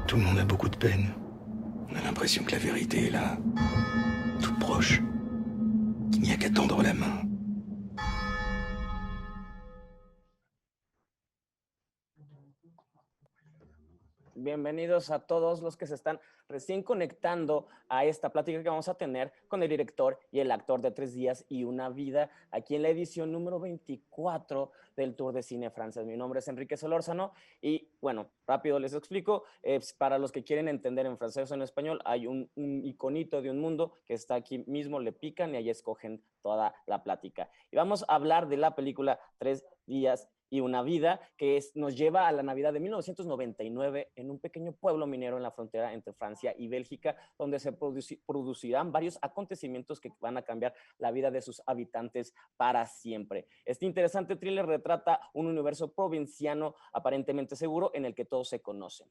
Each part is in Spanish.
Tout le monde a beaucoup de peine. On a l'impression que la vérité est là, toute proche, qu'il n'y a qu'à tendre la main. Bienvenidos a todos los que se están recién conectando a esta plática que vamos a tener con el director y el actor de 3 días y una vida, aquí en la edición número 24 del Tour de Cine Francés. Mi nombre es Enrique Solórzano y, bueno, rápido les explico. Para los que quieren entender en francés o en español, hay un iconito de un mundo que está aquí mismo, le pican y ahí escogen toda la plática. Y vamos a hablar de la película 3 días y una vida, que nos lleva a la Navidad de 1999 en un pequeño pueblo minero en la frontera entre Francia y Bélgica, donde se producirán varios acontecimientos que van a cambiar la vida de sus habitantes para siempre. Este interesante thriller retrata un universo provinciano aparentemente seguro en el que todos se conocen.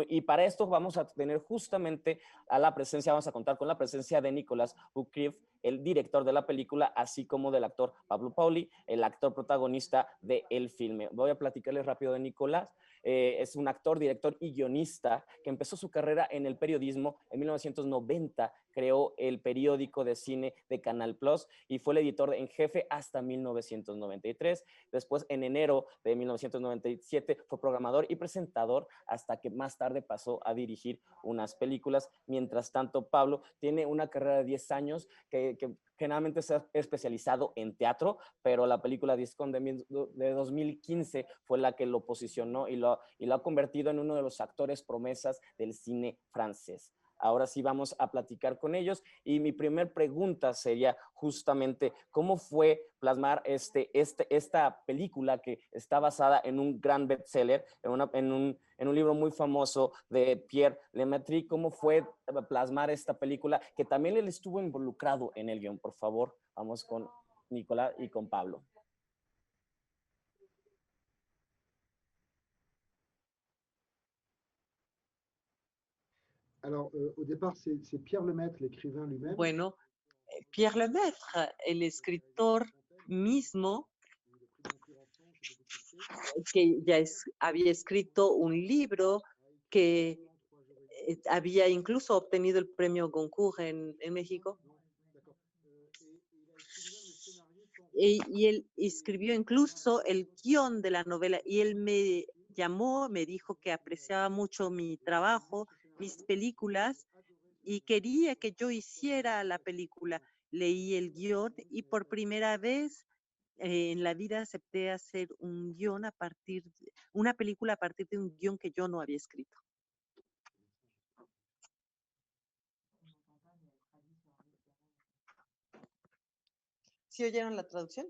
Y para esto vamos a tener justamente vamos a contar con la presencia de Nicolas Boukrieff, el director de la película, así como del actor Pablo Pauli, el actor protagonista del filme. Voy a platicarles rápido de Nicolas. Es un actor, director y guionista que empezó su carrera en el periodismo en 1990, creó el periódico de cine de Canal Plus y fue el editor en jefe hasta 1993. Después, en enero de 1997, fue programador y presentador hasta que más tarde pasó a dirigir unas películas. Mientras tanto, Pablo tiene una carrera de 10 años que generalmente se ha especializado en teatro, pero la película Discon de 2015 fue la que lo posicionó y lo ha convertido en uno de los actores promesas del cine francés. Ahora sí vamos a platicar con ellos y mi primer pregunta sería justamente cómo fue plasmar esta película que está basada en un gran bestseller, en un libro muy famoso de Pierre Lemaitre. ¿Cómo fue plasmar esta película que también él estuvo involucrado en el guión? Por favor, vamos con Nicolás y con Pablo. Alors, au départ, c'est Pierre Lemaitre, l'écrivain lui-même. Bueno, Pierre Lemaitre, el escritor mismo, que ya había escrito un libro que había incluso obtenido el premio Goncourt en México. Y él escribió incluso el guión de la novela y él me llamó, me dijo que apreciaba mucho mi trabajo, mis películas y quería que yo hiciera la película. Leí el guión y por primera vez en la vida acepté hacer un guión una película a partir de un guión que yo no había escrito. ¿Sí oyeron la traducción?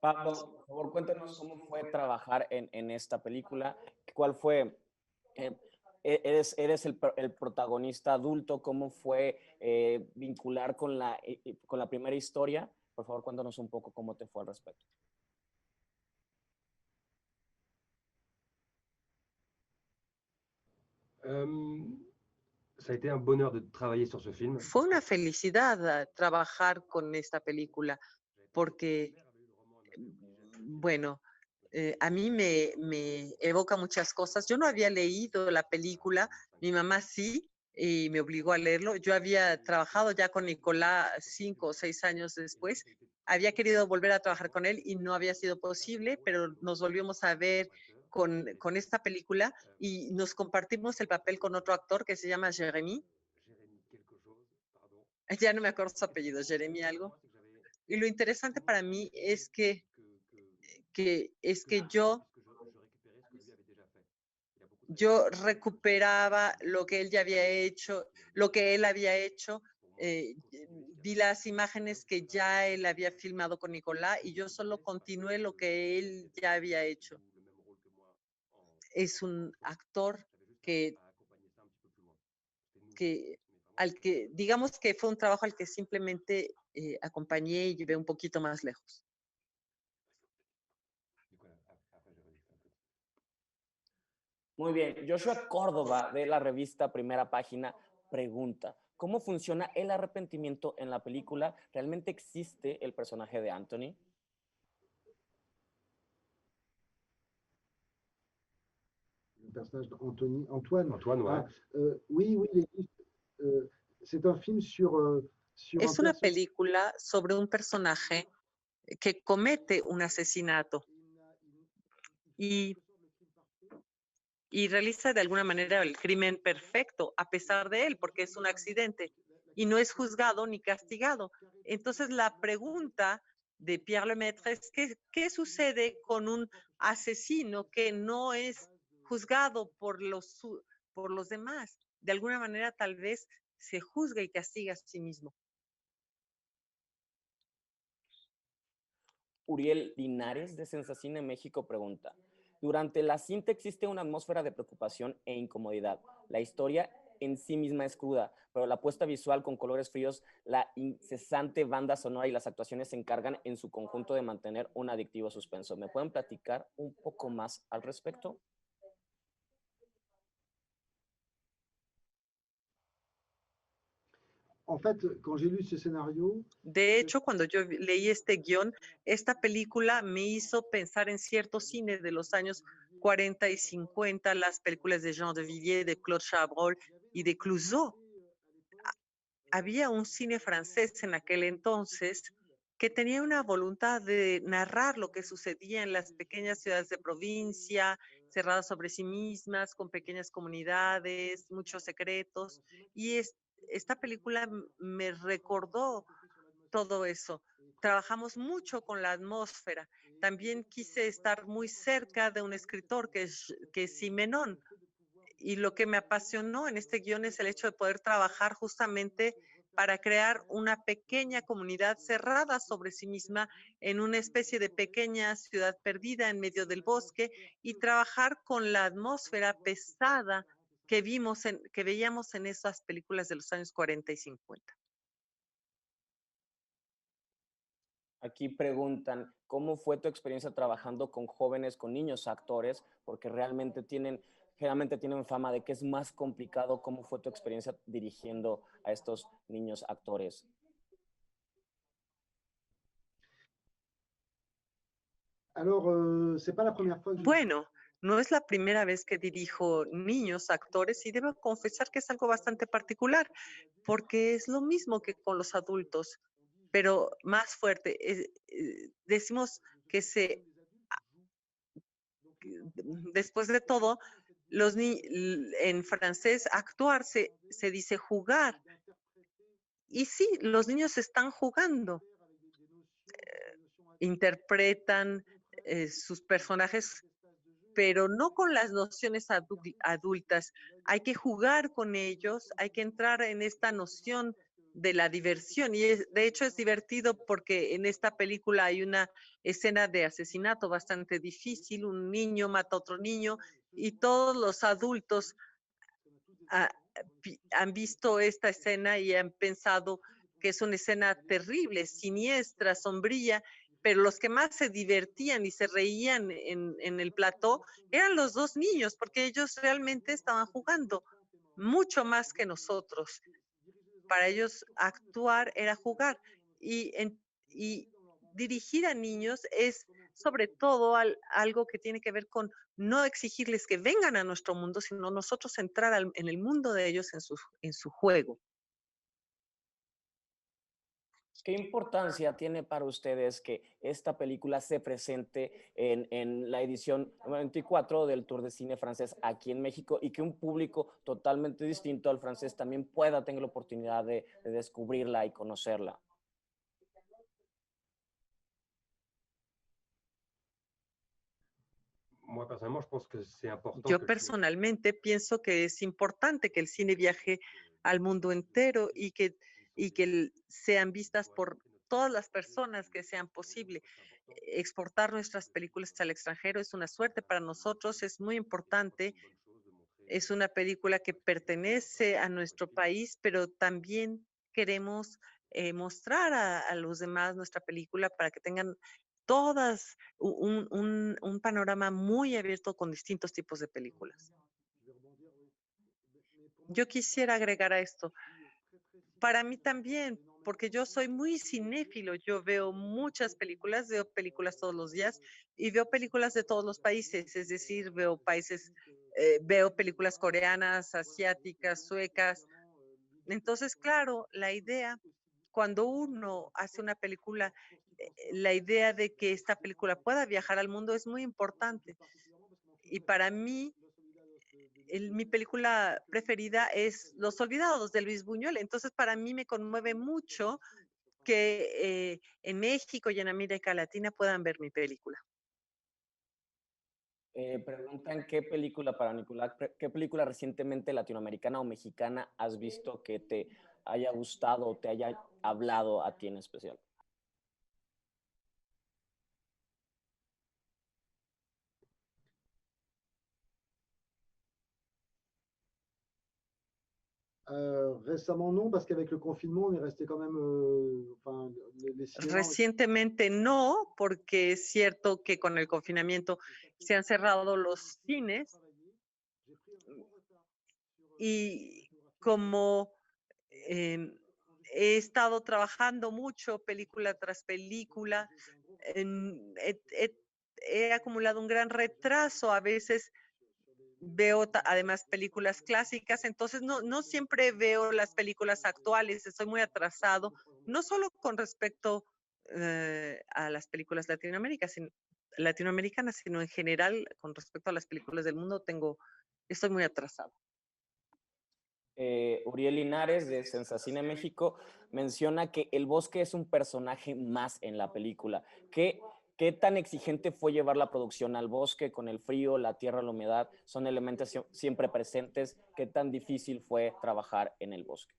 Pablo, por favor, cuéntanos cómo fue trabajar en esta película. ¿Cuál fue? Eres el protagonista adulto. ¿Cómo fue vincular con la primera historia? Por favor, cuéntanos un poco cómo te fue al respecto. Ça a été un bonheur de travailler sur ce film. Fue una felicidad trabajar con esta película porque, bueno, a mí me evoca muchas cosas. Yo no había leído la película, mi mamá sí, y me obligó a leerlo. Yo había trabajado ya con Nicolás 5 o 6 años después. Había querido volver a trabajar con él y no había sido posible, pero nos volvimos a ver con esta película y nos compartimos el papel con otro actor que se llama Jérémy. Ya no me acuerdo su apellido, Jérémy algo. Y lo interesante para mí es que yo recuperaba lo que él ya había hecho, lo que él había hecho. Vi las imágenes que ya él había filmado con Nicolás y yo solo continué lo que él ya había hecho. Es un actor al que digamos que fue un trabajo al que simplemente acompañé y llevé un poquito más lejos. Muy bien, Joshua Córdoba de la revista Primera Página pregunta, ¿cómo funciona el arrepentimiento en la película? ¿Realmente existe el personaje de Anthony? personnage Antoine. Antoine, ouais. Oui, oui, il existe. C'est un film sur un Es una personnage. película sobre un personaje que comete un asesinato y, y realiza de alguna manera el crimen perfecto a pesar de él, porque es un accidente y no es juzgado ni castigado. Entonces la pregunta de Pierre Lemaitre es ¿qué sucede con un asesino que no es juzgado por los demás? De alguna manera tal vez se juzga y castiga a sí mismo. Uriel Linares de Sensacine México pregunta, durante la cinta existe una atmósfera de preocupación e incomodidad. La historia en sí misma es cruda, pero la puesta visual con colores fríos, la incesante banda sonora y las actuaciones se encargan en su conjunto de mantener un adictivo suspenso. ¿Me pueden platicar un poco más al respecto? En fait, quand j'ai lu ce scénario, De hecho, cuando yo leí este guión, esta película me hizo pensar en cierto cine de los años 40 y 50, las películas de Jean de Villiers, de Claude Chabrol y de Clouzot. Había un cine francés en aquel entonces que tenía una voluntad de narrar lo que sucedía en las pequeñas ciudades de provincia, cerradas sobre sí mismas, con pequeñas comunidades, muchos secretos. Y esta película me recordó todo eso. Trabajamos mucho con la atmósfera. También quise estar muy cerca de un escritor que es Simenon. Y lo que me apasionó en este guión es el hecho de poder trabajar justamente para crear una pequeña comunidad cerrada sobre sí misma en una especie de pequeña ciudad perdida en medio del bosque y trabajar con la atmósfera pesada que veíamos en esas películas de los años 40 y 50. Aquí preguntan, ¿cómo fue tu experiencia trabajando con jóvenes, con niños actores? Porque generalmente tienen fama de que es más complicado. ¿Cómo fue tu experiencia dirigiendo a estos niños actores? alors, c'est pas la première fois que je. Bueno, no es la primera vez que dirijo niños, actores, y debo confesar que es algo bastante particular, porque es lo mismo que con los adultos, pero más fuerte. Decimos que después de todo, en francés, actuar se dice jugar. Y sí, los niños están jugando, interpretan sus personajes, pero no con las nociones adultas. Hay que jugar con ellos, hay que entrar en esta noción de la diversión. Y de hecho es divertido porque en esta película hay una escena de asesinato bastante difícil. Un niño mata a otro niño y todos los adultos ah, han visto esta escena y han pensado que es una escena terrible, siniestra, sombría, pero los que más se divertían y se reían en el plató eran los dos niños, porque ellos realmente estaban jugando mucho más que nosotros. Para ellos actuar era jugar y dirigir a niños es sobre todo algo que tiene que ver con no exigirles que vengan a nuestro mundo, sino nosotros entrar en el mundo de ellos en su juego. ¿Qué importancia tiene para ustedes que esta película se presente en la edición 24 del Tour de Cine Francés aquí en México y que un público totalmente distinto al francés también pueda tener la oportunidad de descubrirla y conocerla? Moi, personnellement, je pense que c'est important que Yo le cinéma. personalmente pienso que es importante que el cine viaje al mundo entero y que sean vistas por todas las personas que sean posible. Exportar nuestras películas al extranjero es una suerte para nosotros, es muy importante. Es una película que pertenece a nuestro país, pero también queremos mostrar a los demás nuestra película para que tengan todas un panorama muy abierto con distintos tipos de películas. Yo quisiera agregar a esto, para mí también, porque yo soy muy cinéfilo, yo veo muchas películas, veo películas todos los días y veo películas de todos los países, es decir, veo países veo películas coreanas, asiáticas, suecas. Entonces, claro, la idea, cuando uno hace una película, la idea de que esta película pueda viajar al mundo es muy importante. Y para mí, mi película preferida es Los Olvidados de Luis Buñuel. Entonces, para mí me conmueve mucho que en México y en América Latina puedan ver mi película. Preguntan qué película para Nicolás, qué película recientemente latinoamericana o mexicana has visto que te haya gustado o te haya hablado a ti en especial. Récemment, non, parce qu'avec le confinement, on est resté quand même, enfin, les cinémas. Recientemente no, porque es cierto que con el confinamiento se han cerrado los cines y como he estado trabajando mucho, película tras película, he acumulado un gran retraso. A veces veo además películas clásicas, entonces no siempre veo las películas actuales, estoy muy atrasado, no solo con respecto a las películas latinoamericanas, sino en general con respecto a las películas del mundo, estoy muy atrasado. Uriel Linares de Sensacine México menciona que el bosque es un personaje más en la película. ¿Qué tan exigente fue llevar la producción al bosque con el frío, la tierra, la humedad? Son elementos siempre presentes. ¿Qué tan difícil fue trabajar en el bosque?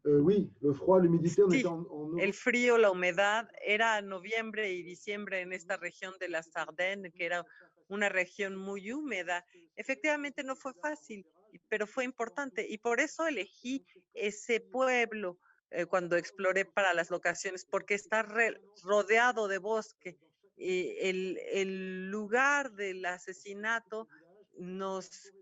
Oui, le froid, l'humidité, on Sí, était en el frío, la humedad, era noviembre y diciembre en esta región de la Sardaigne, que era una región muy húmeda. Efectivamente no fue fácil, pero fue importante y por eso elegí ese pueblo cuando exploré para las locaciones, porque está rodeado de bosque. Y el lugar del asesinato nos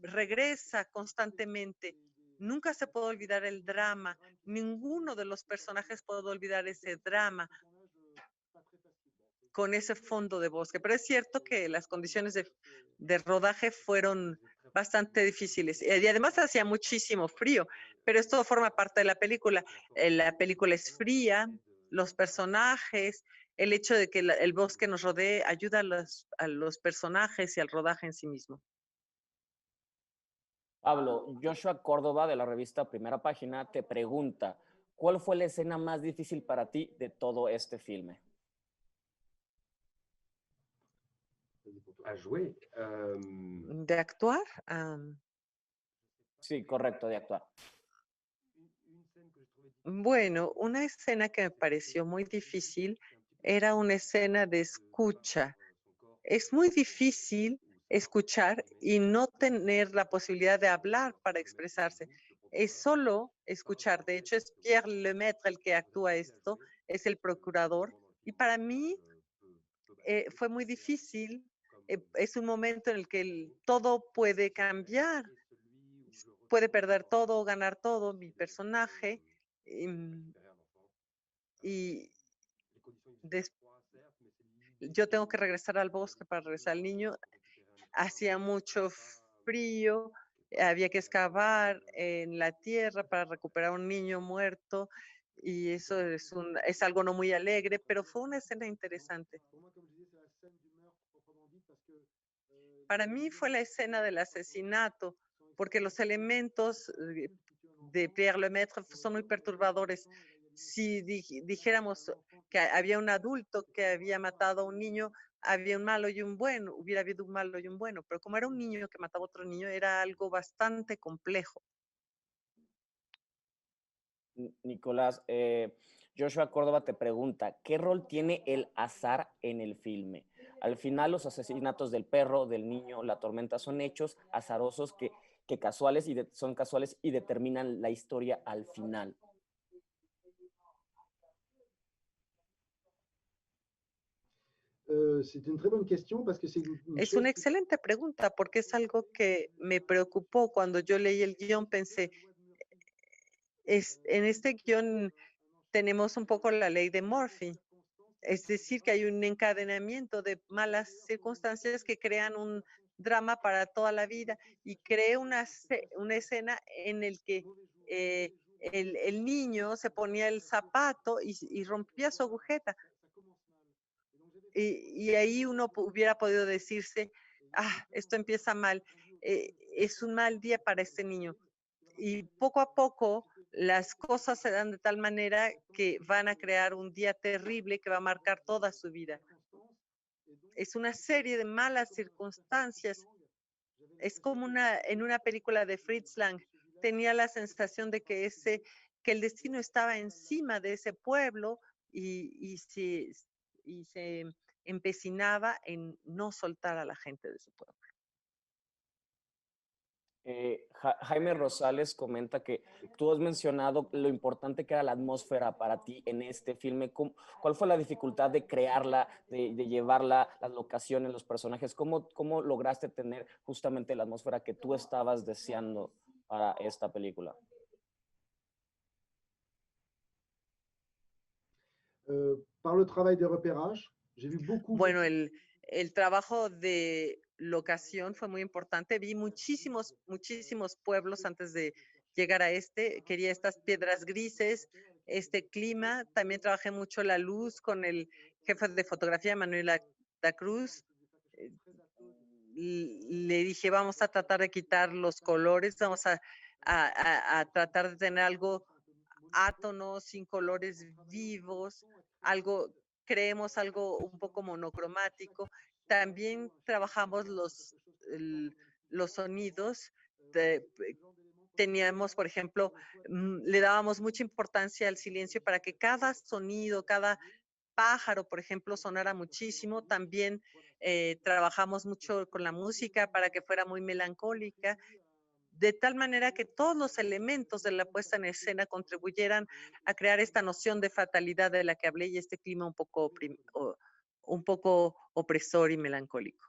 regresa constantemente. Nunca se puede olvidar el drama. Ninguno de los personajes puede olvidar ese drama con ese fondo de bosque. Pero es cierto que las condiciones de rodaje fueron bastante difíciles. Y además hacía muchísimo frío, pero esto forma parte de la película. La película es fría, los personajes, el hecho de que el bosque nos rodee ayuda a los personajes y al rodaje en sí mismo. Pablo, Joshua Córdoba de la revista Primera Página te pregunta, ¿cuál fue la escena más difícil para ti de todo este filme? À jouer. ¿De actuar? Sí, correcto, de actuar. Bueno, una escena que me pareció muy difícil era una escena de escucha. Es muy difícil escuchar y no tener la posibilidad de hablar para expresarse. Es solo escuchar. De hecho, es Pierre Lemaitre el que actúa esto, es el procurador. Y para mí fue muy difícil. Es un momento en el que todo puede cambiar. Puede perder todo o ganar todo mi personaje. Y yo tengo que regresar al bosque para regresar al niño. Hacía mucho frío, había que excavar en la tierra para recuperar un niño muerto y eso es algo no muy alegre, pero fue una escena interesante. Para mí fue la escena del asesinato, porque los elementos de Pierre Lemaitre son muy perturbadores. Si dijéramos que había un adulto que había matado a un niño, había un malo y un bueno, hubiera habido un malo y un bueno, pero como era un niño que mataba a otro niño, era algo bastante complejo. Nicolás, Joshua Córdoba te pregunta, ¿qué rol tiene el azar en el filme? Al final, los asesinatos del perro, del niño, la tormenta son hechos azarosos que casuales son casuales y determinan la historia al final. C'est une très bonne question parce que c'est une Es chose una excelente pregunta porque es algo que me preocupó cuando yo leí el guión. Pensé, en este guión tenemos un poco la ley de Murphy. Es decir, que hay un encadenamiento de malas circunstancias que crean un drama para toda la vida y creé una escena en el que el niño se ponía el zapato y rompía su agujeta. Y ahí uno hubiera podido decirse, esto empieza mal, es un mal día para este niño. Y poco a poco las cosas se dan de tal manera que van a crear un día terrible que va a marcar toda su vida. Es una serie de malas circunstancias. Es como en una película de Fritz Lang. Tenía la sensación de que el destino estaba encima de ese pueblo y se empecinaba en no soltar a la gente de su pueblo. Jaime Rosales comenta que tú has mencionado lo importante que era la atmósfera para ti en este filme. ¿Cuál fue la dificultad de crearla, de llevarla, las locaciones, los personajes? ¿Cómo lograste tener justamente la atmósfera que tú estabas deseando para esta película? Par le travail de repérage, j'ai vu beaucoup. Bueno, el trabajo de locación fue muy importante. Vi muchísimos pueblos antes de llegar a este. Quería estas piedras grises, este clima. También trabajé mucho la luz con el jefe de fotografía, Manuel da Cruz. Le dije, vamos a tratar de quitar los colores, vamos a tratar de tener algo átonos, sin colores vivos, creemos algo un poco monocromático. También trabajamos los sonidos. Teníamos, por ejemplo, le dábamos mucha importancia al silencio para que cada sonido, cada pájaro, por ejemplo, sonara muchísimo. También trabajamos mucho con la música para que fuera muy melancólica, de tal manera que todos los elementos de la puesta en escena contribuyeran a crear esta noción de fatalidad de la que hablé y este clima un poco opresor y melancólico.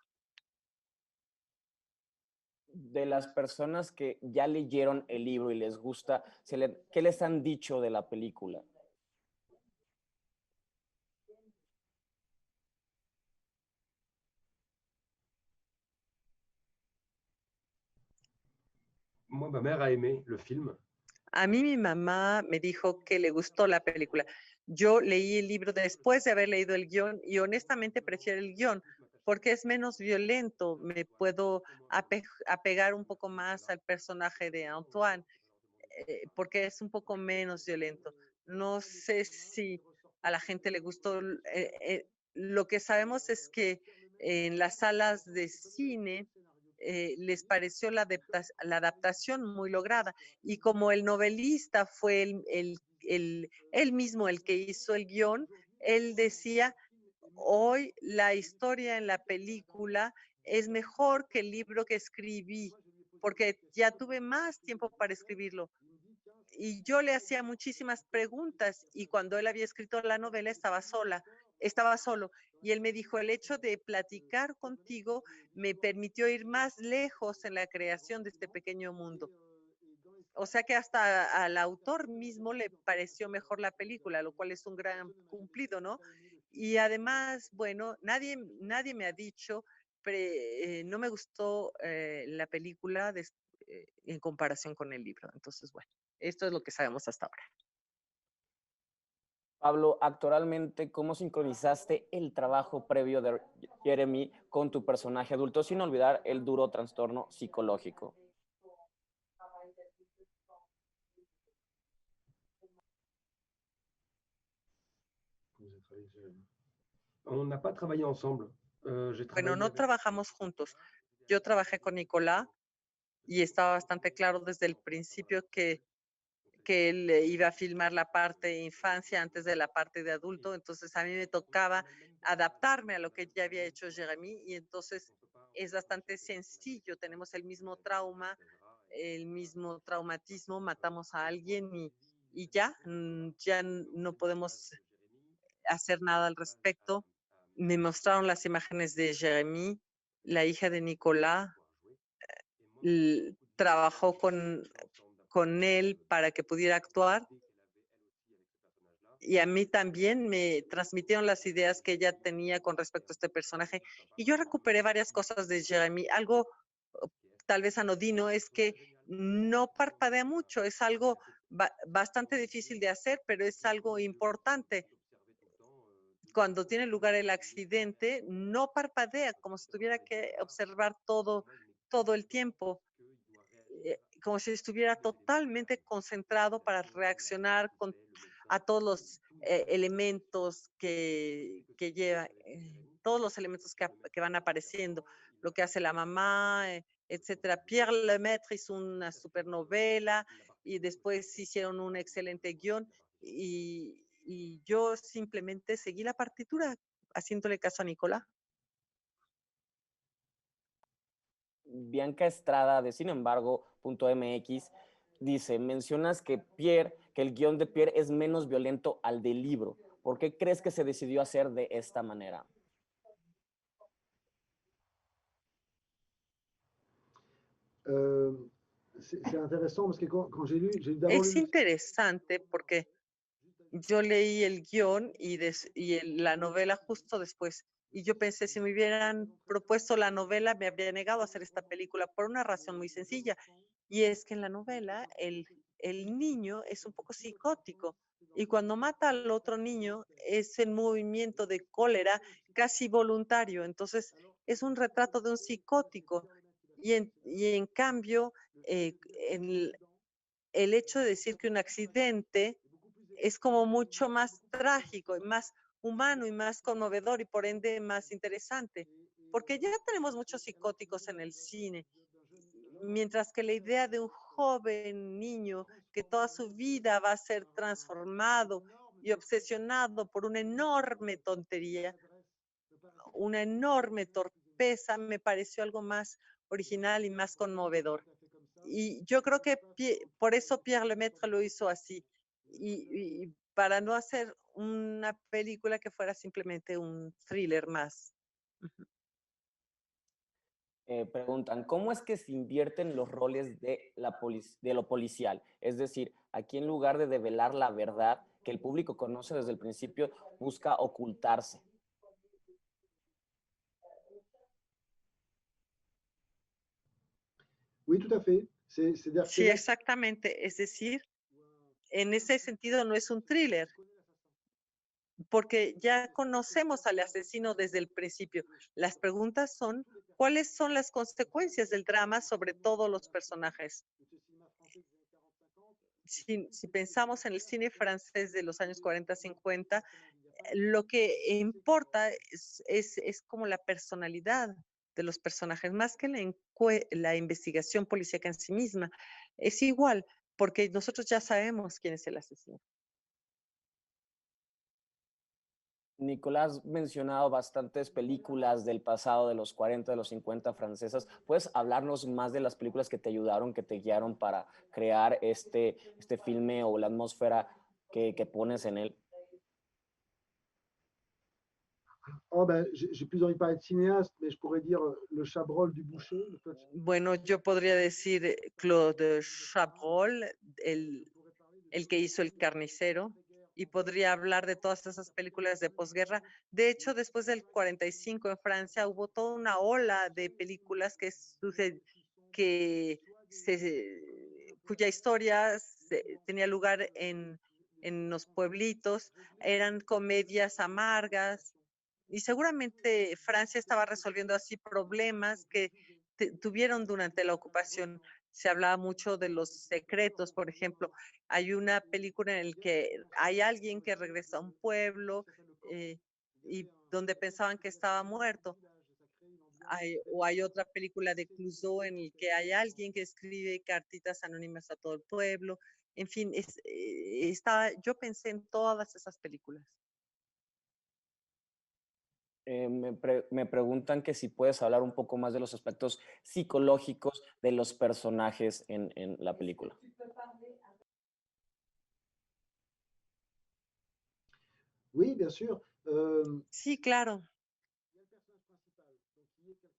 De las personas que ya leyeron el libro y les gusta, ¿qué les han dicho de la película? Moi, ma mère a aimé le film. A mí mi mamá me dijo que le gustó la película. Yo leí el libro después de haber leído el guión y honestamente prefiero el guión porque es menos violento. Me puedo apegar un poco más al personaje de Antoine porque es un poco menos violento. No sé si a la gente le gustó. Lo que sabemos es que en las salas de cine les pareció la adaptación muy lograda. Y como el novelista fue él mismo el que hizo el guión, él decía, hoy la historia en la película es mejor que el libro que escribí, porque ya tuve más tiempo para escribirlo. Y yo le hacía muchísimas preguntas y cuando él había escrito la novela estaba solo. Y él me dijo, el hecho de platicar contigo me permitió ir más lejos en la creación de este pequeño mundo. O sea que hasta al autor mismo le pareció mejor la película, lo cual es un gran cumplido, ¿no? Y además, bueno, nadie me ha dicho, no me gustó la película en comparación con el libro. Entonces, bueno, esto es lo que sabemos hasta ahora. Pablo, actualmente, ¿cómo sincronizaste el trabajo previo de Jeremy con tu personaje adulto sin olvidar el duro trastorno psicológico? On n'a pas travaillé ensemble. Bueno, no trabajamos juntos. Yo trabajé con Nicolás y estaba bastante claro desde el principio que él iba a filmar la parte de infancia antes de la parte de adulto, entonces a mí me tocaba adaptarme a lo que ya había hecho Jeremy y entonces es bastante sencillo, tenemos el mismo trauma, el mismo traumatismo, matamos a alguien y ya no podemos hacer nada al respecto. Me mostraron las imágenes de Jeremy, la hija de Nicolás, trabajó con él para que pudiera actuar y a mí también me transmitieron las ideas que ella tenía con respecto a este personaje. Y yo recuperé varias cosas de Jeremy. Algo tal vez anodino es que no parpadea mucho, es algo bastante difícil de hacer, pero es algo importante. Cuando tiene lugar el accidente, no parpadea, como si tuviera que observar todo el tiempo, como si estuviera totalmente concentrado para reaccionar a todos los elementos que lleva, todos los elementos que van apareciendo, lo que hace la mamá, etcétera. Pierre Lemaitre hizo una supernovela y después hicieron un excelente guión y yo simplemente seguí la partitura haciéndole caso a Nicolás. Bianca Estrada de Sin embargo.mx dice, mencionas que el guión de Pierre es menos violento al del libro. ¿Por qué crees que se decidió hacer de esta manera? C'est intéressant parce que quand j'ai lu, j'ai d'abord Es lu. interesante porque yo leí el guión la novela justo después. Y yo pensé, si me hubieran propuesto la novela, me habría negado a hacer esta película por una razón muy sencilla. Y es que en la novela el niño es un poco psicótico. Y cuando mata al otro niño es en movimiento de cólera casi voluntario. Entonces es un retrato de un psicótico. Y en cambio, el hecho de decir que un accidente es como mucho más trágico y más humano y más conmovedor y por ende más interesante, porque ya tenemos muchos psicóticos en el cine, mientras que la idea de un joven niño que toda su vida va a ser transformado y obsesionado por una enorme tontería, una enorme torpeza, me pareció algo más original y más conmovedor. Y yo creo que por eso Pierre Lemaitre lo hizo así. Y para no hacer una película que fuera simplemente un thriller más. Ujú. Preguntan, ¿cómo es que se invierten los roles de lo policial? Es decir, aquí en lugar de develar la verdad que el público conoce desde el principio, busca ocultarse. Oui, tout à fait. C'est-à-dire que Sí, exactamente. Es decir, en ese sentido no es un thriller, porque ya conocemos al asesino desde el principio. Las preguntas son, ¿cuáles son las consecuencias del drama sobre todos los personajes? Si pensamos en el cine francés de los años 40, 50, lo que importa es como la personalidad de los personajes, más que la investigación policíaca en sí misma. Es igual, porque nosotros ya sabemos quién es el asesino. Nicolás ha mencionado bastantes películas del pasado, de los 40, de los 50 francesas. ¿Puedes hablarnos más de las películas que te ayudaron, que te guiaron para crear este filme o la atmósfera que pones en él? Oh, ben, j'ai plus envie de parler de cinéaste, mais je pourrais dire le Chabrol du Boucher. Bueno, yo podría decir Claude Chabrol, el que hizo El Carnicero, y podría hablar de todas esas películas de posguerra. De hecho, después del 45 en Francia hubo toda una ola de películas cuya historia tenía lugar en los pueblitos, eran comedias amargas, y seguramente Francia estaba resolviendo así problemas que tuvieron durante la ocupación. Se hablaba mucho de los secretos, por ejemplo. Hay una película en la que hay alguien que regresa a un pueblo eh, y donde pensaban que estaba muerto. Hay otra película de Clouseau en la que hay alguien que escribe cartitas anónimas a todo el pueblo. En fin, yo pensé en todas esas películas. Me preguntan que si puedes hablar un poco más de los aspectos psicológicos de los personajes en la película. Oui, bien sûr. Sí, claro.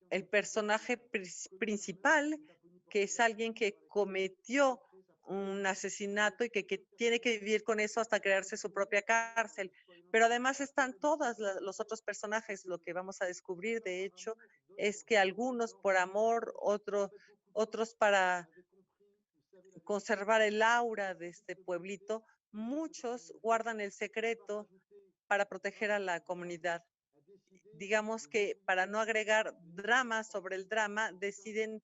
El personaje principal, que es alguien que cometió un asesinato y que tiene que vivir con eso hasta crearse su propia cárcel. Pero además están todos los otros personajes. Lo que vamos a descubrir, de hecho, es que algunos por amor, otros para conservar el aura de este pueblito, muchos guardan el secreto para proteger a la comunidad. Digamos que para no agregar drama sobre el drama, deciden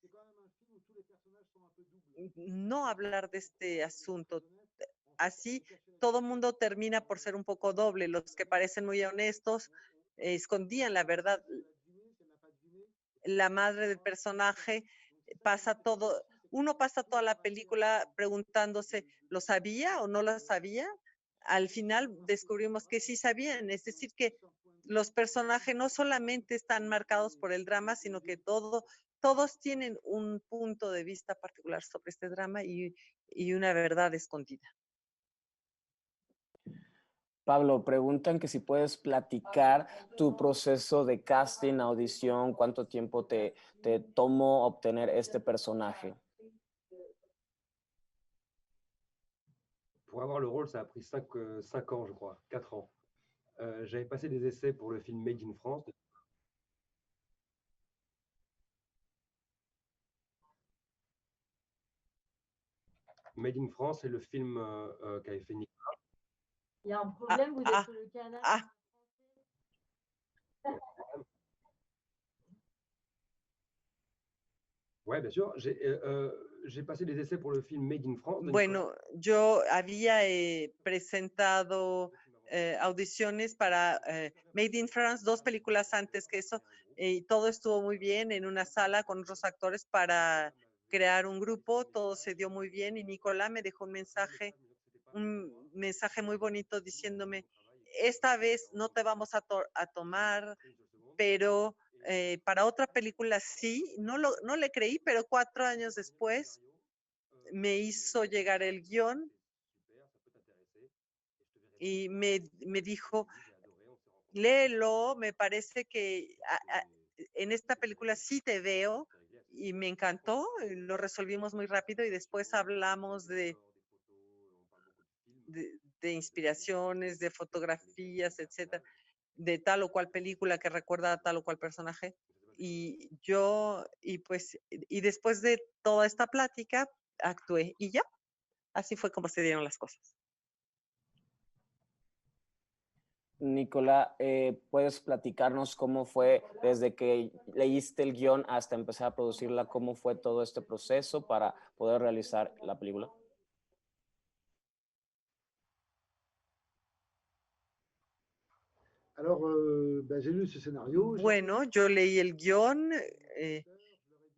no hablar de este asunto. Así, todo el mundo termina por ser un poco doble. Los que parecen muy honestos escondían la verdad. La madre del personaje uno pasa toda la película preguntándose, ¿lo sabía o no lo sabía? Al final descubrimos que sí sabían, es decir, que los personajes no solamente están marcados por el drama, sino que todos tienen un punto de vista particular sobre este drama y una verdad escondida. Pablo, preguntan que si puedes platicar tu proceso de casting, audición, cuánto tiempo te tomó obtener este personaje. Pour avoir le rôle, ça a pris 5 ans, je crois, 4 ans. J'avais passé des essais pour le film Made in France. Made in France, c'est le film qu'avait fait Nick. Il y a un problème, vous êtes sur le canal. Ouais, bien sûr. J'ai passé des essais pour le film Made in France. Bueno, yo había presentado audiciones para Made in France, 2 películas antes que eso, y todo estuvo muy bien en una sala con otros actores para crear un grupo, todo se dio muy bien y Nicolás me dejó un mensaje muy bonito diciéndome, esta vez no te vamos a tomar, pero para otra película sí, no le creí, pero 4 años después me hizo llegar el guión y me dijo, léelo, me parece que en esta película sí te veo y me encantó, lo resolvimos muy rápido y después hablamos de inspiraciones, de fotografías, etcétera, de tal o cual película que recuerda a tal o cual personaje. Y después de toda esta plática, actué y ya, así fue como se dieron las cosas. Nicolás, ¿puedes platicarnos cómo fue desde que leíste el guión hasta empezar a producirla? ¿Cómo fue todo este proceso para poder realizar la película? Alors, j'ai lu ce scénario. Bueno, yo leí el guión,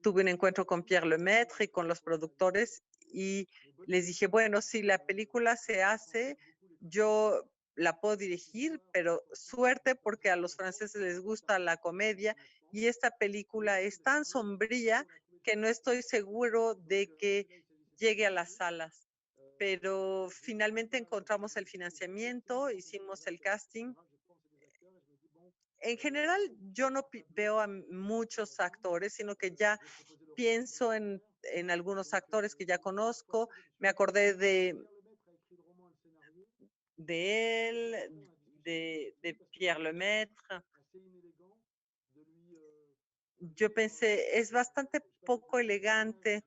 tuve un encuentro con Pierre Lemaitre y con los productores y les dije, bueno, si la película se hace, yo la puedo dirigir, pero suerte porque a los franceses les gusta la comedia y esta película es tan sombría que no estoy seguro de que llegue a las salas. Pero finalmente encontramos el financiamiento, hicimos el casting. En general, yo no veo a muchos actores, sino que ya pienso en algunos actores que ya conozco. Me acordé de él, de Pierre Lemaitre. Yo pensé, es bastante poco elegante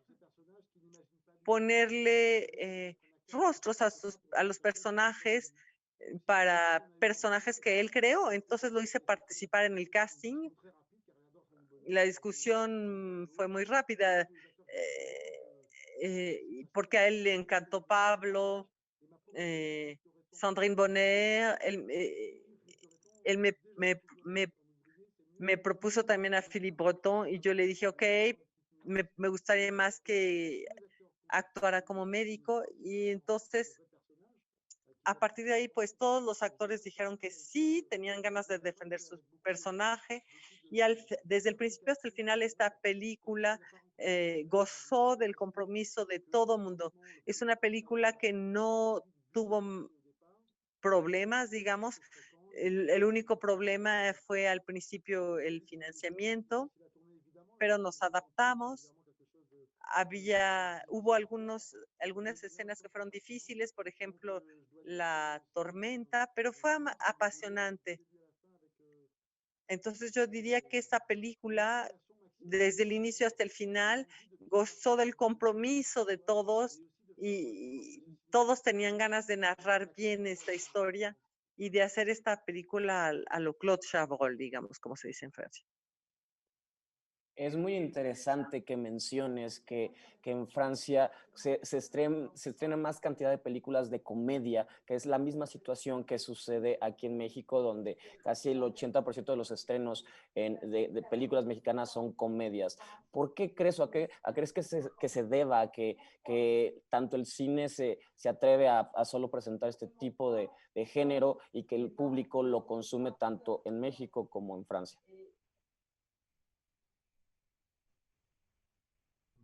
ponerle rostros a los personajes para personajes que él creó. Entonces lo hice participar en el casting. La discusión fue muy rápida porque a él le encantó Pablo, Sandrine Bonner. Él me propuso también a Philippe Breton y yo le dije, ok, me gustaría más que actuara como médico. Y entonces, a partir de ahí, pues todos los actores dijeron que sí, tenían ganas de defender su personaje. Y desde el principio hasta el final, esta película gozó del compromiso de todo mundo. Es una película que no tuvo problemas, digamos. El único problema fue al principio el financiamiento, pero nos adaptamos hubo algunas escenas que fueron difíciles, por ejemplo, la tormenta, pero fue apasionante. Entonces yo diría que esta película, desde el inicio hasta el final, gozó del compromiso de todos y todos tenían ganas de narrar bien esta historia y de hacer esta película a lo Claude Chabrol, digamos, como se dice en Francia. Es muy interesante que menciones que en Francia se estrena más cantidad de películas de comedia, que es la misma situación que sucede aquí en México, donde casi el 80% de los estrenos de películas mexicanas son comedias. ¿Por qué crees o a crees que se deba a que tanto el cine se atreve a solo presentar este tipo de género y que el público lo consume tanto en México como en Francia?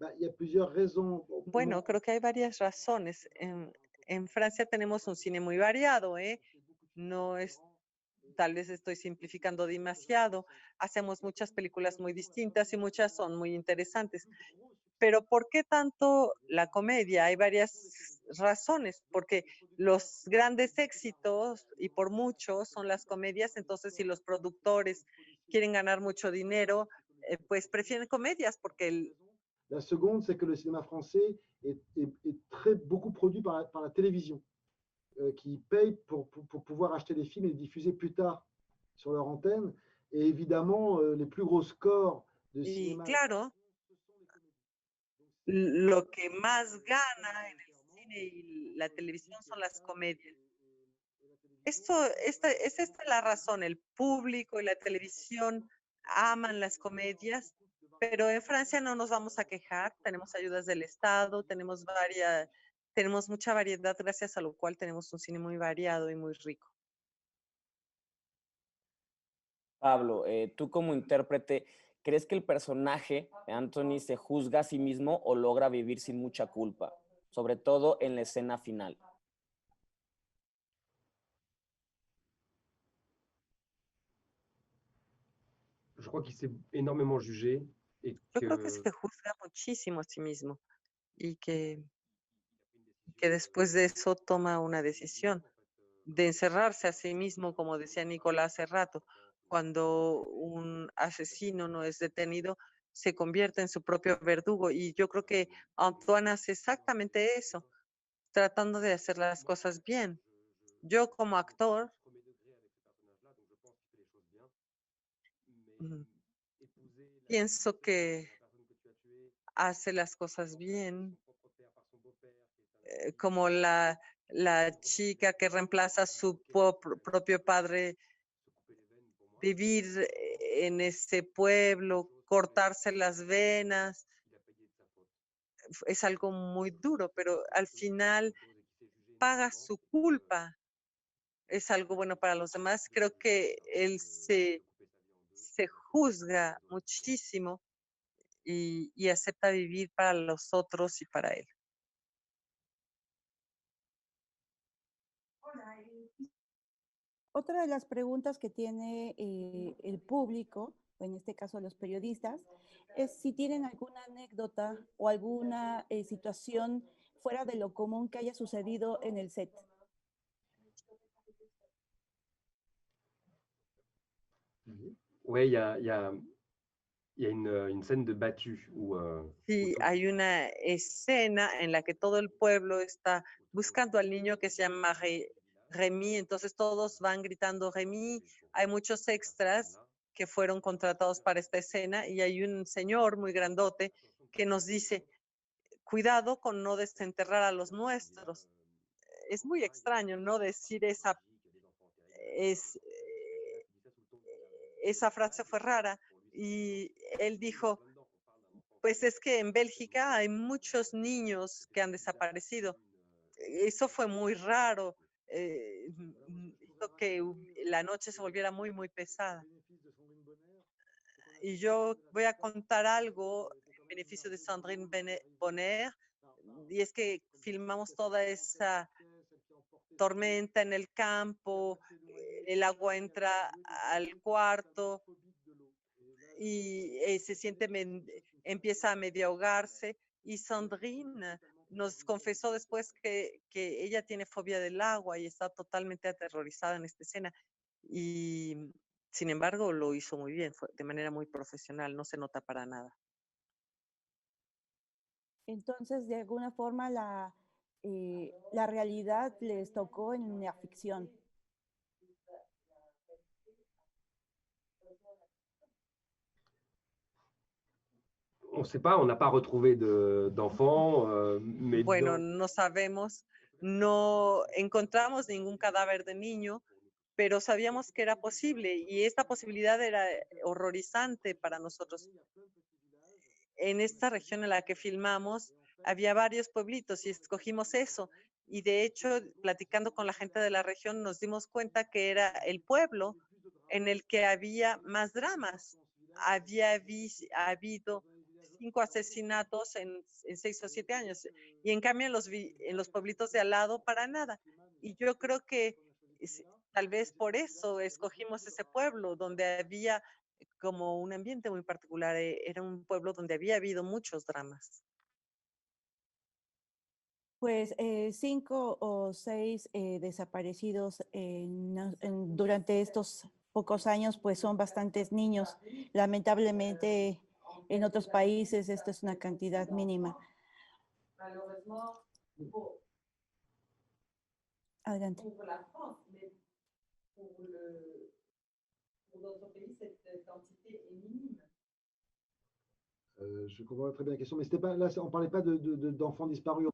Bah, il y a plusieurs raisons. Bueno, creo que hay varias razones. En Francia tenemos un cine muy variado, ¿eh? No es, tal vez estoy simplificando demasiado. Hacemos muchas películas muy distintas y muchas son muy interesantes. Pero ¿por qué tanto la comedia? Hay varias razones, porque los grandes éxitos, y por mucho, son las comedias. Entonces, si los productores quieren ganar mucho dinero, pues prefieren comedias, porque La seconde, c'est que le cinéma français est beaucoup produit par la télévision, qui paye pour pouvoir acheter des films et les diffuser plus tard sur leur antenne. Et évidemment, les plus gros scores de y cinéma. claro, lo que más gana en el cine y la televisión son las comedias. Es esta la razón. El público y la televisión aman las comedias, pero en Francia no nos vamos a quejar. Tenemos ayudas del Estado, tenemos mucha variedad, gracias a lo cual tenemos un cine muy variado y muy rico. Pablo, tú como intérprete, ¿crees que el personaje de Anthony se juzga a sí mismo o logra vivir sin mucha culpa? Sobre todo en la escena final. Je crois qu'il s'est énormément jugé et Yo creo que que se juzga muchísimo a sí mismo y que después de eso toma una decisión de encerrarse a sí mismo, como decía Nicolás hace rato. Cuando un asesino no es detenido, se convierte en su propio verdugo. Y yo creo que Antoine hace exactamente eso, tratando de hacer las cosas bien. Yo como actor mm, pienso que hace las cosas bien, como la chica que reemplaza a su propio padre, vivir en ese pueblo, cortarse las venas, es algo muy duro, pero al final paga su culpa. Es algo bueno para los demás. Creo que él se juzga muchísimo y acepta vivir para los otros y para él. Otra de las preguntas que tiene el público, o en este caso los periodistas, es si tienen alguna anécdota o alguna situación fuera de lo común que haya sucedido en el set. ouais, il y a une scène de battue où Sí, hay una escena en la que todo el pueblo está buscando al niño que se llama Remy, entonces todos van gritando Remy. Hay muchos extras que fueron contratados para esta escena y hay un señor muy grandote que nos dice, cuidado con no desenterrar a los nuestros. Es muy extraño, ¿no? Decir es, esa frase fue rara y él dijo, pues es que en Bélgica hay muchos niños que han desaparecido. Eso fue muy raro. Hizo que la noche se volviera muy, muy pesada. Y yo voy a contar algo en beneficio de Sandrine Bonner, y es que filmamos toda esa tormenta en el campo, el agua entra al cuarto y se siente, empieza a medio ahogarse Y Sandrine nos confesó después que ella tiene fobia del agua y está totalmente aterrorizada en esta escena. Y sin embargo, lo hizo muy bien, fue de manera muy profesional, no se nota para nada. Entonces, de alguna forma, la realidad les tocó en la ficción. On ne sait pas, on n'a pas retrouvé d'enfants, mais Bueno, dans... no sabemos, no encontramos ningún cadáver de niño, pero sabíamos que era posible y esta posibilidad era horrorizante para nosotros. En esta región en la que filmamos había varios pueblitos y escogimos eso. Y de hecho, platicando con la gente de la región, nos dimos cuenta que era el pueblo en el que había más dramas. Había habido 5 asesinatos en 6 o 7 años. Y en cambio, en los pueblitos de al lado, para nada. Y yo creo que tal vez por eso escogimos ese pueblo, donde había como un ambiente muy particular. Era un pueblo donde había habido muchos dramas. Pues 5 o 6 desaparecidos durante estos pocos años, pues son bastantes niños. Lamentablemente, en otros países esto es una cantidad mínima. Adelante. Je comprends très bien la question, mais c'était pas, là, on ne parlait pas d'enfants disparus.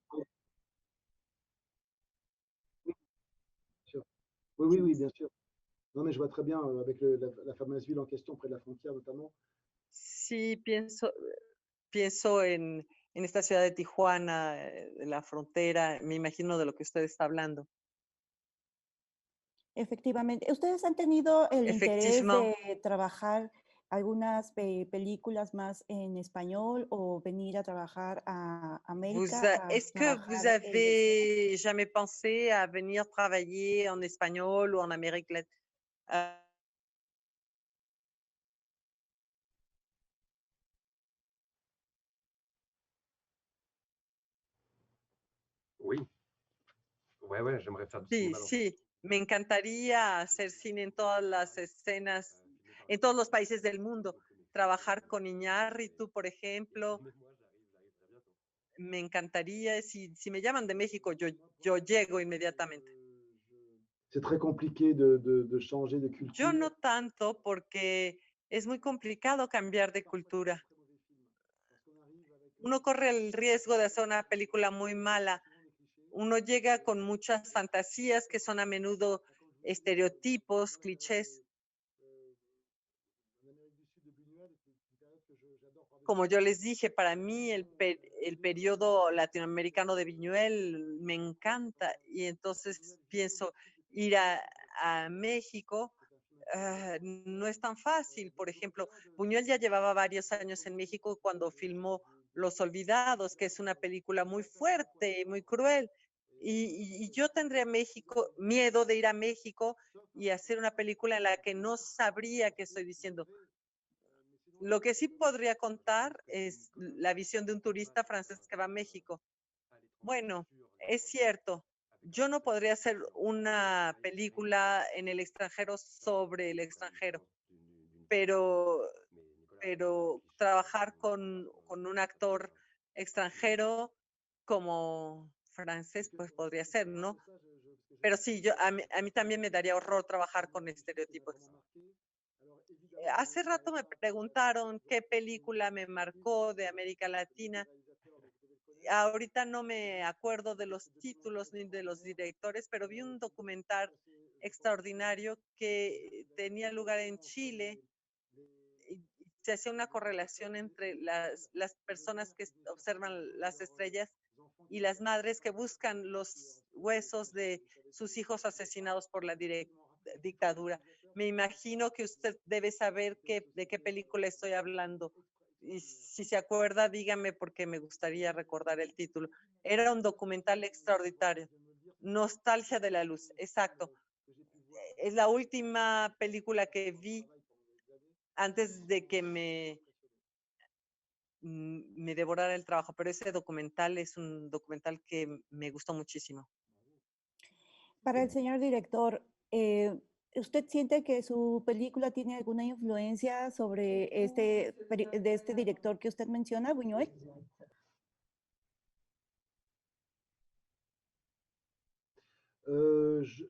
Oui, oui, oui, bien sûr. Non, mais je vois très bien avec la fameuse ville en question, près de la frontière notamment. Sí, pienso en esta ciudad de Tijuana, de la frontera, me imagino de lo que usted está hablando. Efectivamente. ¿Ustedes han tenido el interés Effectivement. de trabajar algunas películas más en español o venir a trabajar a América a Est-ce que vous trabajar el escena? avez jamais pensé à venir travailler en espagnol ou en Amérique latine? Oui. Ouais, ouais, j'aimerais faire du Sí, cinéma dans ce... sí, me encantaría hacer cine en todas las escenas, en todos los países del mundo. Trabajar con Iñárritu, por ejemplo, me encantaría. Si me llaman de México, yo llego inmediatamente. C'est très compliqué de changer de Yo culture. no tanto porque es muy complicado cambiar de cultura. Uno corre el riesgo de hacer una película muy mala. Uno llega con muchas fantasías que son a menudo estereotipos, clichés. Como yo les dije, para mí el periodo latinoamericano de Buñuel me encanta y entonces pienso ir a México. No es tan fácil. Por ejemplo, Buñuel ya llevaba varios años en México cuando filmó Los Olvidados, que es una película muy fuerte, muy cruel. Y yo tendría miedo de ir a México y hacer una película en la que no sabría qué estoy diciendo. Lo que sí podría contar es la visión de un turista francés que va a México. Bueno, es cierto. Yo no podría hacer una película en el extranjero sobre el extranjero, pero, pero trabajar con un actor extranjero como francés, pues podría ser, ¿no? Pero sí, a mí también me daría horror trabajar con estereotipos. Hace rato me preguntaron qué película me marcó de América Latina. Ahorita no me acuerdo de los títulos ni de los directores, pero vi un documental extraordinario que tenía lugar en Chile y se hacía una correlación entre las personas que observan las estrellas y las madres que buscan los huesos de sus hijos asesinados por la dictadura. Me imagino que usted debe saber de qué película estoy hablando. Y si se acuerda, dígame porque me gustaría recordar el título. Era un documental extraordinario. Nostalgia de la luz, exacto. Es la última película que vi antes de que me me devorara el trabajo, pero ese documental es un documental que me gustó muchísimo. Para el señor director, ¿usted siente que su película tiene alguna influencia sobre de este director que usted menciona, Buñuel? Je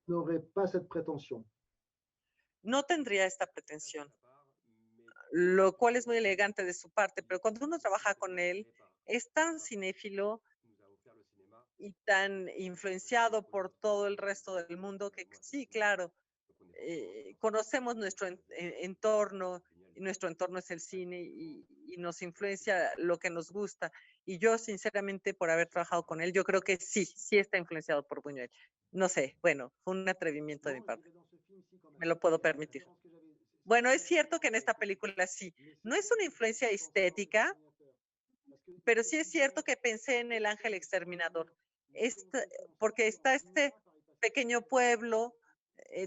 n'aurais pas cette prétention. No tendría esta pretensión, lo cual es muy elegante de su parte, pero cuando uno trabaja con él, es tan cinéfilo y tan influenciado por todo el resto del mundo que sí, claro, conocemos nuestro entorno, y nuestro entorno es el cine y nos influencia lo que nos gusta. Y yo, sinceramente, por haber trabajado con él, yo creo que sí, sí está influenciado por Buñuel. No sé, bueno, fue un atrevimiento de mi parte. Me lo puedo permitir. Bueno, es cierto que en esta película sí, no es una influencia estética, pero sí es cierto que pensé en El Ángel Exterminador, porque está este pequeño pueblo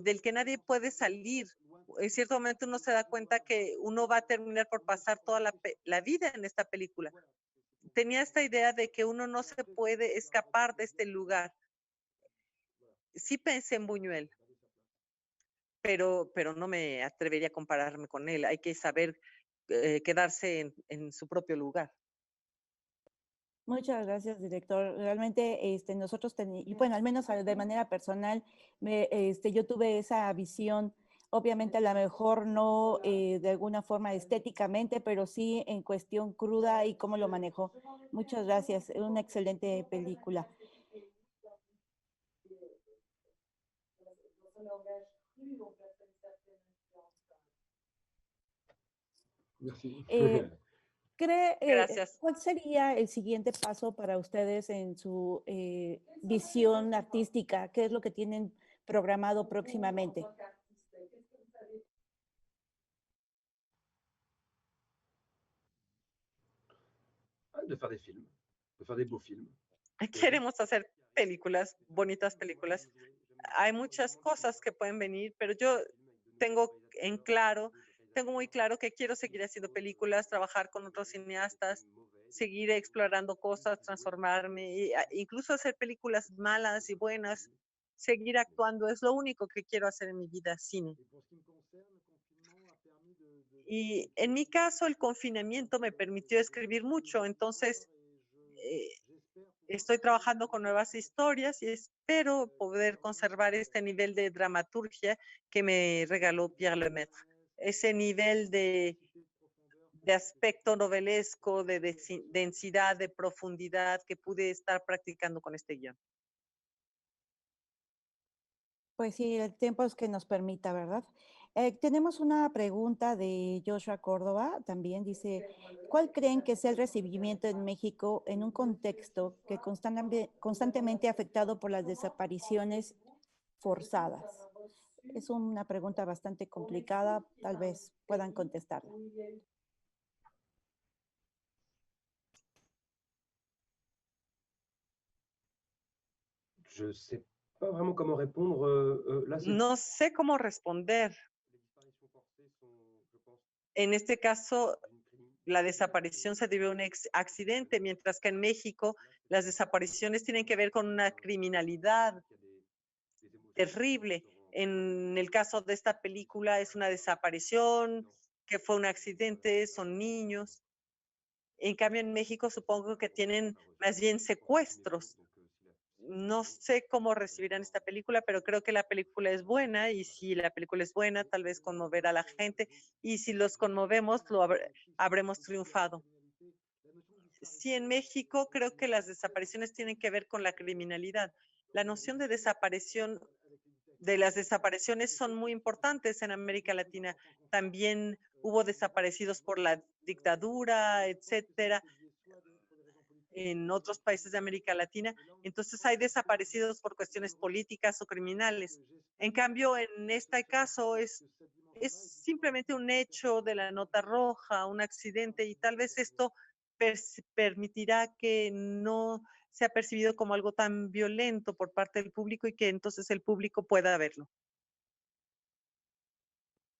del que nadie puede salir. En cierto momento uno se da cuenta que uno va a terminar por pasar toda la vida en esta película. Tenía esta idea de que uno no se puede escapar de este lugar. Sí pensé en Buñuel, pero no me atrevería a compararme con él. Hay que saber quedarse en su propio lugar. Muchas gracias, director. Realmente, nosotros, y bueno, al menos de manera personal, yo tuve esa visión, obviamente a lo mejor no de alguna forma estéticamente, pero sí en cuestión cruda y cómo lo manejó. Muchas gracias. Una excelente película. Merci. Gracias. ¿Cuál sería el siguiente paso para ustedes en su visión artística? ¿Qué es lo que tienen programado próximamente? De faire des films, de faire des beaux films. Queremos hacer películas, bonitas películas. Hay muchas cosas que pueden venir, pero yo tengo tengo muy claro que quiero seguir haciendo películas, trabajar con otros cineastas, seguir explorando cosas, transformarme, incluso hacer películas malas y buenas, seguir actuando. Es lo único que quiero hacer en mi vida, cine. Y en mi caso, el confinamiento me permitió escribir mucho, entonces eh, estoy trabajando con nuevas historias y espero poder conservar este nivel de dramaturgia que me regaló Pierre Lemaitre. Ese nivel de aspecto novelesco, de densidad, de profundidad que pude estar practicando con este guión. Pues sí, el tiempo es que nos permita, ¿verdad? Tenemos una pregunta de Joshua Córdoba, también dice, ¿cuál creen que sea el recibimiento en México en un contexto que constantemente afectado por las desapariciones forzadas? Es una pregunta bastante complicada, tal vez puedan contestarla. Je sais pas vraiment comment répondre. Là, No sé cómo responder. En este caso, la desaparición se debió a un accidente, mientras que en México las desapariciones tienen que ver con una criminalidad terrible. En el caso de esta película es una desaparición, que fue un accidente, son niños. En cambio, en México supongo que tienen más bien secuestros. No sé cómo recibirán esta película, pero creo que la película es buena y si la película es buena, tal vez conmoverá a la gente y si los conmovemos, habremos triunfado. Sí, en México creo que las desapariciones tienen que ver con la criminalidad. La noción de desaparición, de las desapariciones son muy importantes en América Latina. También hubo desaparecidos por la dictadura, etcétera, en otros países de América Latina. Entonces hay desaparecidos por cuestiones políticas o criminales. En cambio, en este caso es simplemente un hecho de la nota roja, un accidente, y tal vez esto permitirá que no sea percibido como algo tan violento por parte del público y que entonces el público pueda verlo.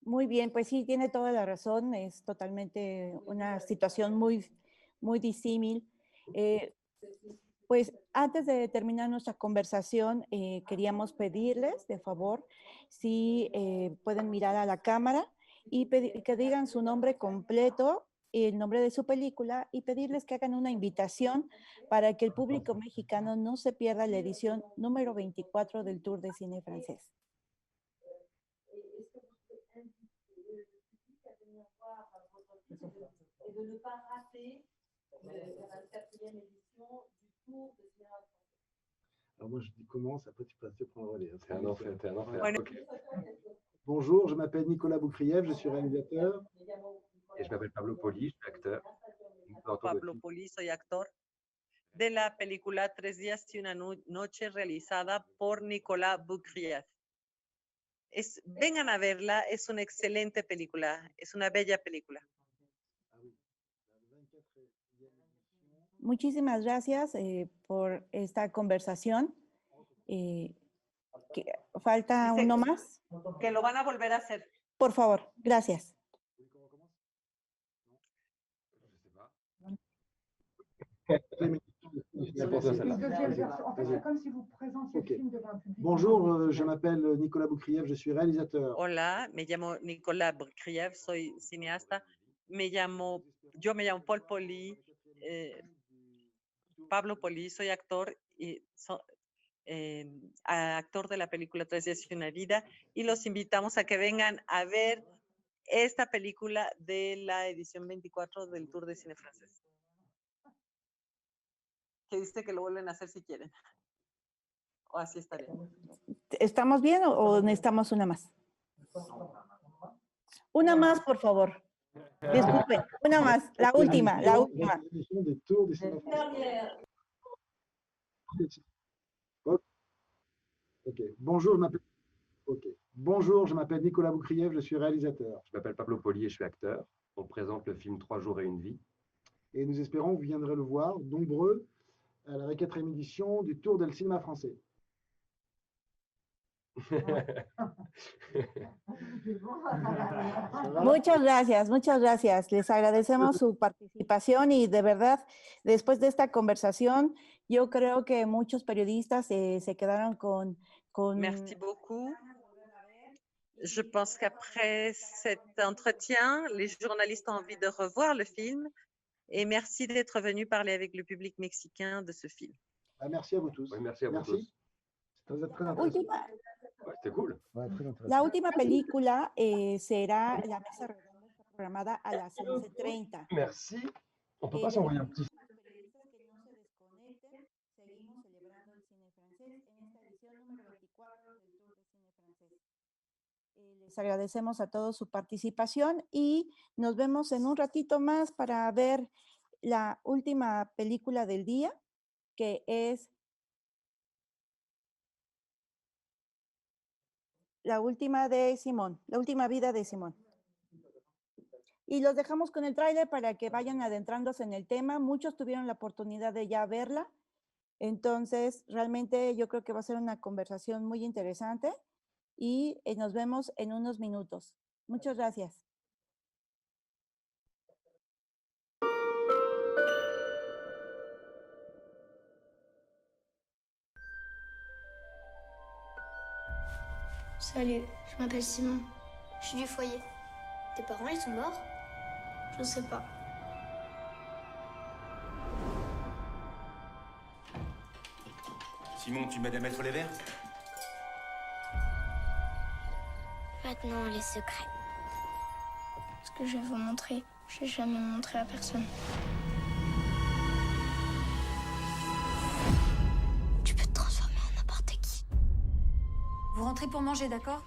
Muy bien, pues sí, tiene toda la razón. Es totalmente una situación muy disímil. Pues antes de terminar nuestra conversación, queríamos pedirles, de favor, si pueden mirar a la cámara y que digan su nombre completo, el nombre de su película y pedirles que hagan una invitación para que el público mexicano no se pierda la edición número 24 del Tour de Cine Francés. Alors moi, je dis commence, après tu passes, tu prends le relais. C'est un enfer, c'est un enfer. Bueno. Ok. Bonjour, je m'appelle Nicolas Boukrieff, je suis réalisateur. Et je m'appelle Pablo Poli, je suis acteur. Pablo Poli, soy actor de la película Tres días y una noche realizada por Nicolas Boukrieff. Vengan a verla, es una excelente película, es una bella película. Muchísimas gracias por esta conversación. ¿Falta Dice uno más? que lo van a volver a hacer. Por favor, gracias. Bonjour, je m'appelle Nicolas Boukrieff, je suis réalisateur. Hola, me llamo Nicolas Boukrieff, soy cineasta. Yo me llamo Paul Poli, Pablo Poli, soy actor y actor de la película Tres días y una vida, y los invitamos a que vengan a ver esta película de la edición 24 del Tour de Cine Francés. Que dice que lo vuelven a hacer si quieren. O así estaría. ¿Estamos bien o necesitamos una más? Una más, por favor. Disculpen, una más, la última. Bonjour, je m'appelle Nicolas Boukrieff, je suis réalisateur. Je m'appelle Pablo Poli et je suis acteur. On présente le film 3 jours et une vie. Et nous espérons que vous viendrez le voir, nombreux, à la 24e édition du Tour del Cinéma Français. Muchas gracias. Les agradecemos su participación y de verdad, después de esta conversación, yo creo que muchos periodistas se quedaron con... Merci beaucoup. Je pense qu'après cet entretien, les journalistes ont envie de revoir le film. Et merci d'être venu parler avec le public mexicain de ce film. Merci à vous tous. Oui, merci à vous tous. C'était très intéressant. C'était cool. Ouais, très intéressant. La última película será La Mesa Redonda, está programada a las 11:30. Merci. On peut pas s'envoyer un petit... Seguimos celebrando el cine francés en esta edición número 24 del Tour de Cine Francés. Les agradecemos a todos su participación y nos vemos en un ratito más para ver la última película del día, que es La última de Simón, La última vida de Simón. Y los dejamos con el tráiler para que vayan adentrándose en el tema. Muchos tuvieron la oportunidad de ya verla. Entonces, realmente yo creo que va a ser una conversación muy interesante y nos vemos en unos minutos. Muchas gracias. Salut, je m'appelle Simon. Je suis du foyer. Tes parents, ils sont morts? Je sais pas. Simon, tu m'aides à mettre les verres? Maintenant, les secrets. Ce que je vais vous montrer, je n'ai jamais montré à personne. Tu peux te transformer en n'importe qui. Vous rentrez pour manger, d'accord?